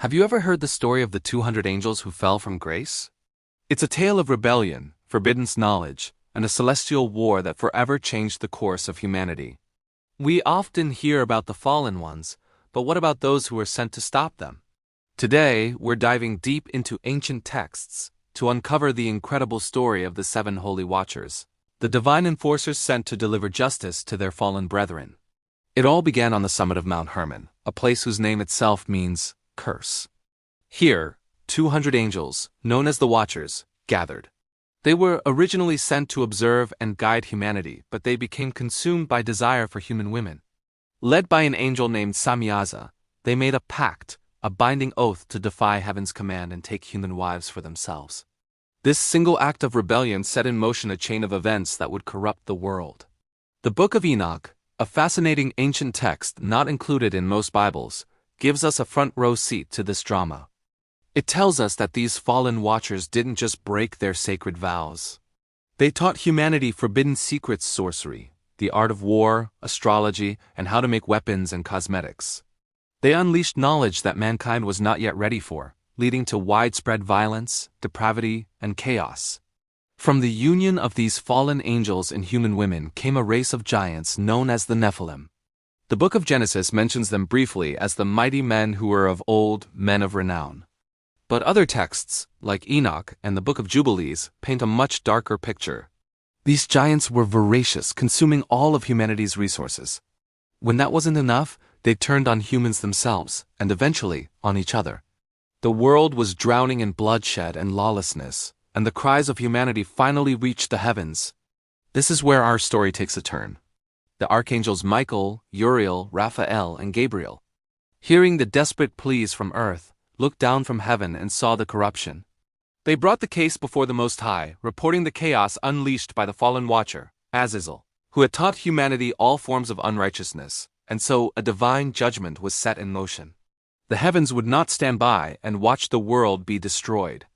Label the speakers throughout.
Speaker 1: Have you ever heard the story of the 200 angels who fell from grace? It's a tale of rebellion, forbidden knowledge, and a celestial war that forever changed the course of humanity. We often hear about the fallen ones, but what about those who were sent to stop them? Today, we're diving deep into ancient texts to uncover the incredible story of the 7 holy watchers, the divine enforcers sent to deliver justice to their fallen brethren. It all began on the summit of Mount Hermon, a place whose name itself means curse. Here, 200 angels, known as the Watchers, gathered. They were originally sent to observe and guide humanity, but they became consumed by desire for human women. Led by an angel named Samyaza, they made a pact, a binding oath to defy heaven's command and take human wives for themselves. This single act of rebellion set in motion a chain of events that would corrupt the world. The Book of Enoch, a fascinating ancient text not included in most Bibles, gives us a front-row seat to this drama. It tells us that these fallen watchers didn't just break their sacred vows. They taught humanity forbidden secrets, sorcery, the art of war, astrology, and how to make weapons and cosmetics. They unleashed knowledge that mankind was not yet ready for, leading to widespread violence, depravity, and chaos. From the union of these fallen angels and human women came a race of giants known as the Nephilim. The book of Genesis mentions them briefly as the mighty men who were of old, men of renown. But other texts, like Enoch and the Book of Jubilees, paint a much darker picture. These giants were voracious, consuming all of humanity's resources. When that wasn't enough, they turned on humans themselves, and eventually on each other. The world was drowning in bloodshed and lawlessness, and the cries of humanity finally reached the heavens. This is where our story takes a turn. The archangels Michael, Uriel, Raphael, and Gabriel, hearing the desperate pleas from earth, looked down from heaven and saw the corruption. They brought the case before the Most High, reporting the chaos unleashed by the fallen watcher, Azazel, who had taught humanity all forms of unrighteousness, and so a divine judgment was set in motion. The heavens would not stand by and watch the world be destroyed.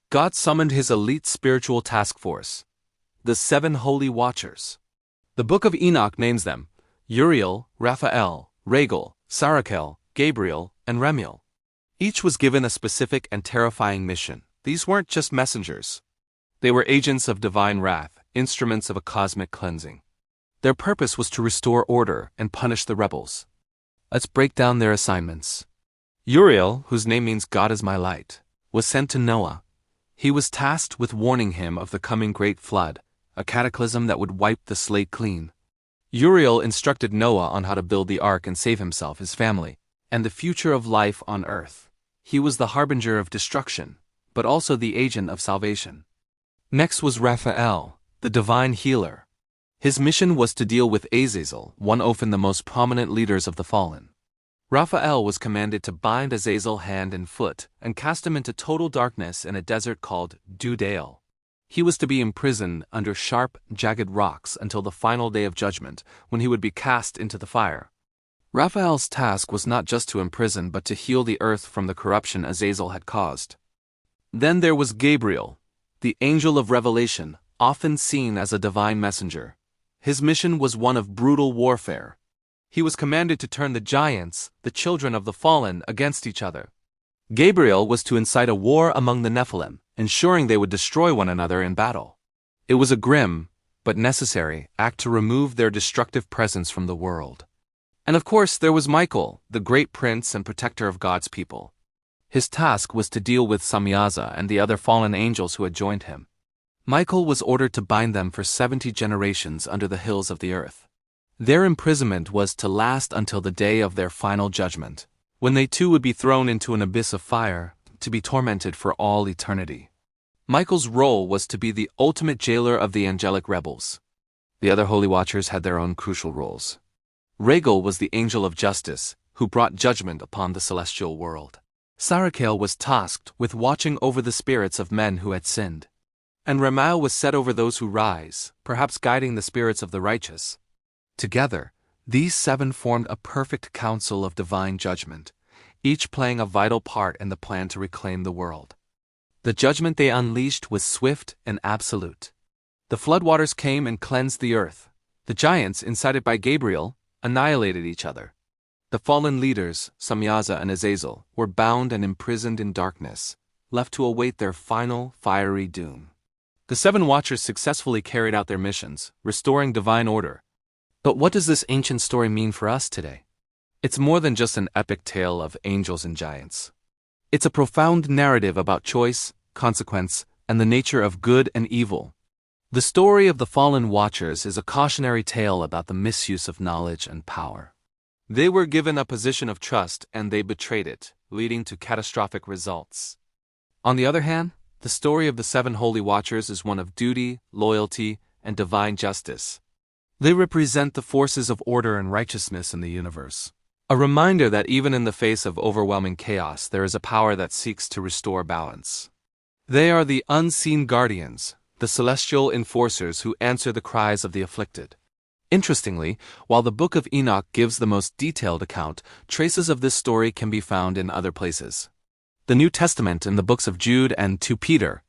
Speaker 1: God summoned his elite spiritual task force, the 7 holy watchers. The Book of Enoch names them Uriel, Raphael, Raguel, Sarakel, Gabriel, and Remiel. Each was given a specific and terrifying mission. These weren't just messengers. They were agents of divine wrath, instruments of a cosmic cleansing. Their purpose was to restore order and punish the rebels. Let's break down their assignments. Uriel, whose name means God is my light, was sent to Noah. He was tasked with warning him of the coming great flood, a cataclysm that would wipe the slate clean. Uriel instructed Noah on how to build the ark and save himself, his family, and the future of life on earth. He was the harbinger of destruction, but also the agent of salvation. Next was Raphael, the divine healer. His mission was to deal with Azazel, one often the most prominent leaders of the fallen. Raphael was commanded to bind Azazel hand and foot and cast him into total darkness in a desert called Dudale. He was to be imprisoned under sharp, jagged rocks until the final day of judgment, when he would be cast into the fire. Raphael's task was not just to imprison but to heal the earth from the corruption Azazel had caused. Then there was Gabriel, the angel of revelation, often seen as a divine messenger. His mission was one of brutal warfare. He was commanded to turn the giants, the children of the fallen, against each other. Gabriel was to incite a war among the Nephilim, ensuring they would destroy one another in battle. It was a grim, but necessary, act to remove their destructive presence from the world. And of course there was Michael, the great prince and protector of God's people. His task was to deal with Samyaza and the other fallen angels who had joined him. Michael was ordered to bind them for 70 generations under the hills of the earth. Their imprisonment was to last until the day of their final judgment, when they too would be thrown into an abyss of fire, to be tormented for all eternity. Michael's role was to be the ultimate jailer of the angelic rebels. The other holy watchers had their own crucial roles. Raguel was the angel of justice, who brought judgment upon the celestial world. Sarakel was tasked with watching over the spirits of men who had sinned. And Remiel was set over those who rise, perhaps guiding the spirits of the righteous. Together, these 7 formed a perfect council of divine judgment, each playing a vital part in the plan to reclaim the world. The judgment they unleashed was swift and absolute. The floodwaters came and cleansed the earth. The giants, incited by Gabriel, annihilated each other. The fallen leaders, Samyaza and Azazel, were bound and imprisoned in darkness, left to await their final, fiery doom. The 7 Watchers successfully carried out their missions, restoring divine order. But what does this ancient story mean for us today? It's more than just an epic tale of angels and giants. It's a profound narrative about choice, consequence, and the nature of good and evil. The story of the fallen Watchers is a cautionary tale about the misuse of knowledge and power. They were given a position of trust and they betrayed it, leading to catastrophic results. On the other hand, the story of the 7 Holy Watchers is one of duty, loyalty, and divine justice. They represent the forces of order and righteousness in the universe. A reminder that even in the face of overwhelming chaos, there is a power that seeks to restore balance. They are the unseen guardians, the celestial enforcers who answer the cries of the afflicted. Interestingly, while the Book of Enoch gives the most detailed account, traces of this story can be found in other places. The New Testament in the books of Jude and 2 Peter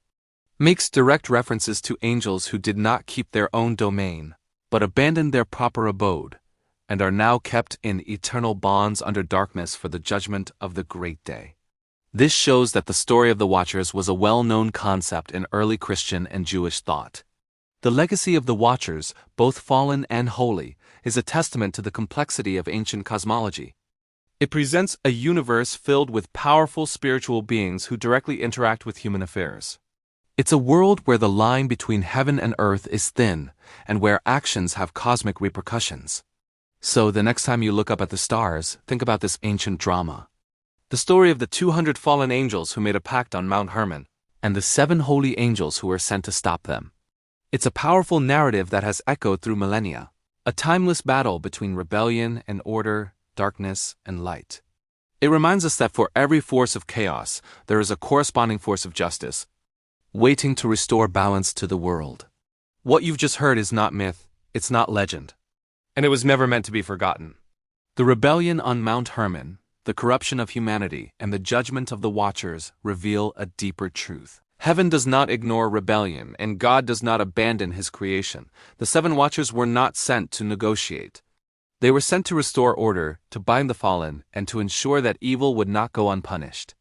Speaker 1: makes direct references to angels who did not keep their own domain, but abandoned their proper abode, and are now kept in eternal bonds under darkness for the judgment of the great day. This shows that the story of the Watchers was a well-known concept in early Christian and Jewish thought. The legacy of the Watchers, both fallen and holy, is a testament to the complexity of ancient cosmology. It presents a universe filled with powerful spiritual beings who directly interact with human affairs. It's a world where the line between heaven and earth is thin, and where actions have cosmic repercussions. So the next time you look up at the stars, think about this ancient drama. The story of the 200 fallen angels who made a pact on Mount Hermon, and the 7 holy angels who were sent to stop them. It's a powerful narrative that has echoed through millennia, a timeless battle between rebellion and order, darkness and light. It reminds us that for every force of chaos, there is a corresponding force of justice, waiting to restore balance to the world. What you've just heard is not myth, it's not legend, and it was never meant to be forgotten. The rebellion on Mount Hermon, the corruption of humanity, and the judgment of the Watchers reveal a deeper truth. Heaven does not ignore rebellion, and God does not abandon his creation. The 7 Watchers were not sent to negotiate. They were sent to restore order, to bind the fallen, and to ensure that evil would not go unpunished.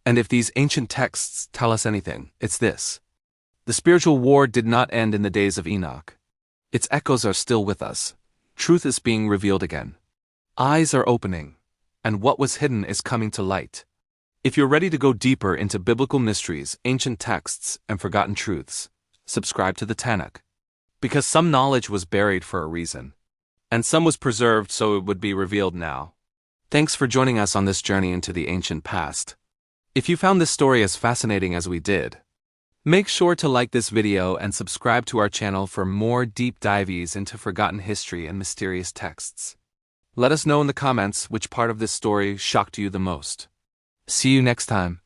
Speaker 1: And if these ancient texts tell us anything, it's this. The spiritual war did not end in the days of Enoch. Its echoes are still with us. Truth is being revealed again. Eyes are opening, and what was hidden is coming to light. If you're ready to go deeper into biblical mysteries, ancient texts, and forgotten truths, subscribe to the Tanakh. Because some knowledge was buried for a reason, and some was preserved so it would be revealed now. Thanks for joining us on this journey into the ancient past. If you found this story as fascinating as we did, make sure to like this video and subscribe to our channel for more deep dives into forgotten history and mysterious texts. Let us know in the comments which part of this story shocked you the most. See you next time.